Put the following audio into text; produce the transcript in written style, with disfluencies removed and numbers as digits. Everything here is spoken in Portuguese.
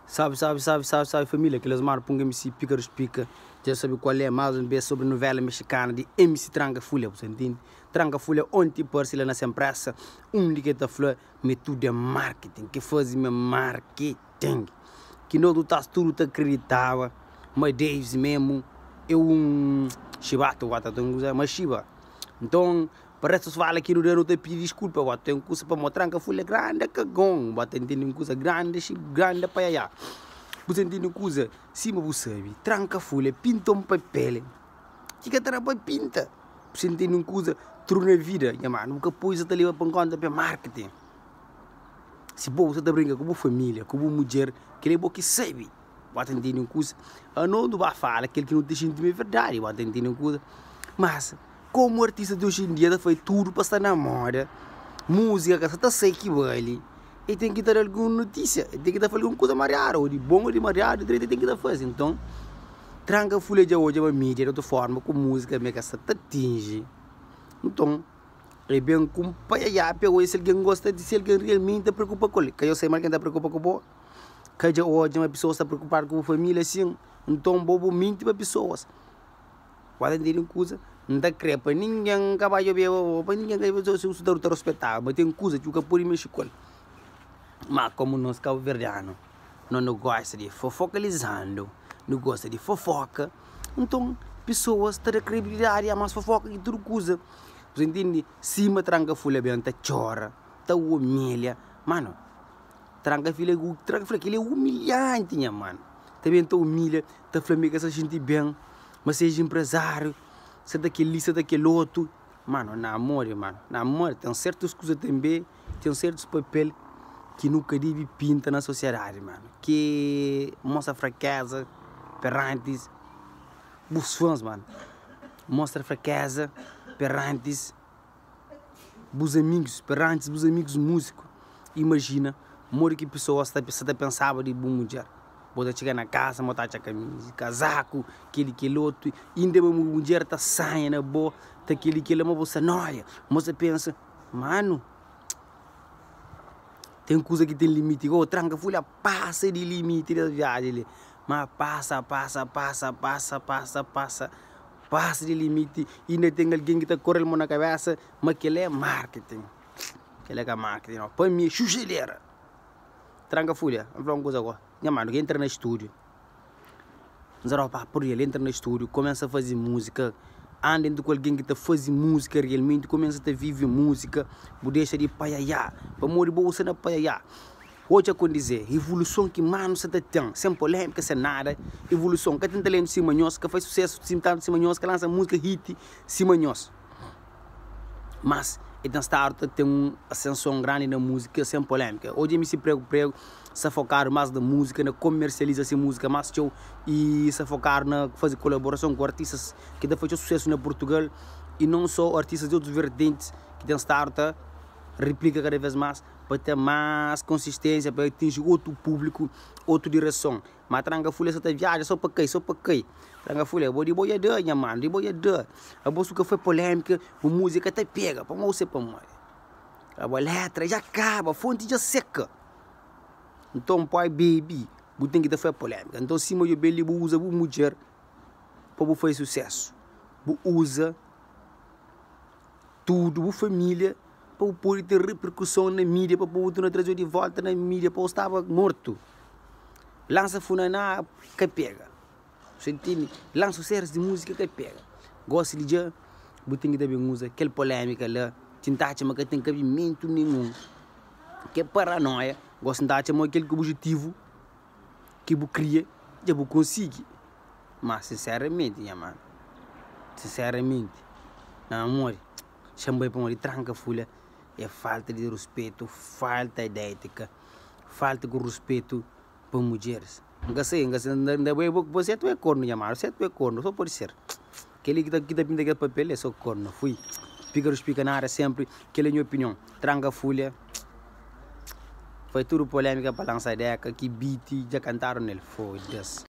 Salve família, aqueles manos põem MC Pícaros Pica. Já sabe qual é mais um beijo sobre novela mexicana de MC Tranca Folha, você entende? Tranca Folha, onde parcela na empresa, que tá falando, mas tudo é marketing, que faz marketing. Que não tu tudo te acreditava, mas Davis mesmo, chibato, mas chiba. Então, parece que fala que não te pedir desculpa, tem coisa para mostrar que Folha grande, cagão, tem coisa grande, grande para allá. Você entende coisa? Cima você sabe, Tranca Folha, pinta um papel. Que trabalho pinta? Você entende coisa? Truna vida, mano, nunca pôs a levar para conta para marketing. Se você tá brincando com a família, com a mulher, que ele é bom que sabe. Você entende coisa? A não vai falar aquele que não te sente verdade, você entende coisa? Mas como o artista de hoje em dia foi tudo para estar na moda, música que você tá sei que vale. E tem que dar alguma notícia, tem que dar alguma coisa mariada, ou de bom ou de mariada, tem que dar fazer. Então, Tranca Folha de hoje é uma mídia de outra forma, com música, que você atinge. Então, é bem com pai pegou se alguém gosta de se alguém realmente preocupa com ele. Que eu sei mais quem está preocupado com você. Que hoje uma pessoa está preocupada com a família assim, então bobo mente para pessoas. Pode entender uma coisa? Não dá crepa, ninguém cabalho para ninguém que se usa da respeitar, mas tem coisa que o capô de México. Mas como nós cabo-verdianos, não gosta de fofocalizando, não gosta de fofoca, então pessoas têm credibilidade, a mais fofoca que tudo coisa. Você entende? Cima Tranca Folha bem, tá chora, tá humilha, mano. Tranca Folha que ele é humilhante, mano. Também tá humilha, tá falando que se sente bem, mas seja empresário, se daquele outro, mano, na amor, tem certas coisas também, tem certos papéis que nunca deve pinta na sociedade, mano. Que mostra fraqueza perante os fãs, mano. Mostra fraqueza perante os amigos, perante os amigos músicos. Imagina, moro que pessoas está pensava de boa mulher. Pode chegar na casa, botar a camisa, casaco, aquele outro, ainda uma mulher tá saia na boa, tá aquele é uma bolsa noia. Mas você pensa, mano, tem coisa que tem limite, igual Tranca Folha passa de limite da viagem, mas passa de limite, e ainda tem alguém que está correndo na cabeça, mas que ele é marketing. Não. Para mim é chucheleira. Tranca Folha, vamos falar uma coisa agora. Minha mano, que entra no estúdio, por ele entra no estúdio, começa a fazer música, anda com alguém que está fazendo música realmente, começa a viver música, deixa de paiaiá, para morrer bolsa na paiaiá. Hoje é quando dizer, evolução que mano você tem, sem polêmica, sem nada, evolução, que tem talento simanhoso, que faz sucesso, simanhoso, que lança música hit, simanhoso. Mas, então está tem uma ascensão grande na música, sem polêmica. Hoje me se prego, se focar mais na música, na comercialização da música, mais show, e se focar na fazer colaboração com artistas que têm feito sucesso na Portugal, e não só artistas de outros vertentes, que têm starta, replica cada vez mais, para ter mais consistência, para atingir outro público, outra direção. Mas Tranca Folha só viaja, só para quem? Tranca Folha, vou de boiador, minha mano, de boiador. A bolsa que foi polêmica, a música até pega, para você para morrer. A letra já acaba, a fonte já seca. Então, pai, baby, você tem que fazer polêmica. Então, se meu beli usa a mulher para fazer sucesso, usa tudo, a família, para poder ter repercussão na mídia, para poder não trazer de volta na mídia, para estava morto. Lança funaná, que pega. Você entende? Lança séries de música, que pega. Gosta de já, você tem que também usar aquela polêmica lá, tentar chamar que tem cabimento nenhum. Que é paranoia. Gosto de chamar aquele objetivo que você cria, já você consegue. Mas, sinceramente, minha mano, não, amor, chamei para morrer Tranca Folha. É falta de respeito, falta de ética, falta de respeito para mulheres. Não sei, você é corno, minha mano, você é corno, só pode ser. Aquele que está pintando aquele papel é só corno, fui. Pícaros pica na área sempre, aquela é a minha opinião. Tranca Folha. Foi tudo polêmica para lançar ideia, que beat, já cantaram nele, foda-se.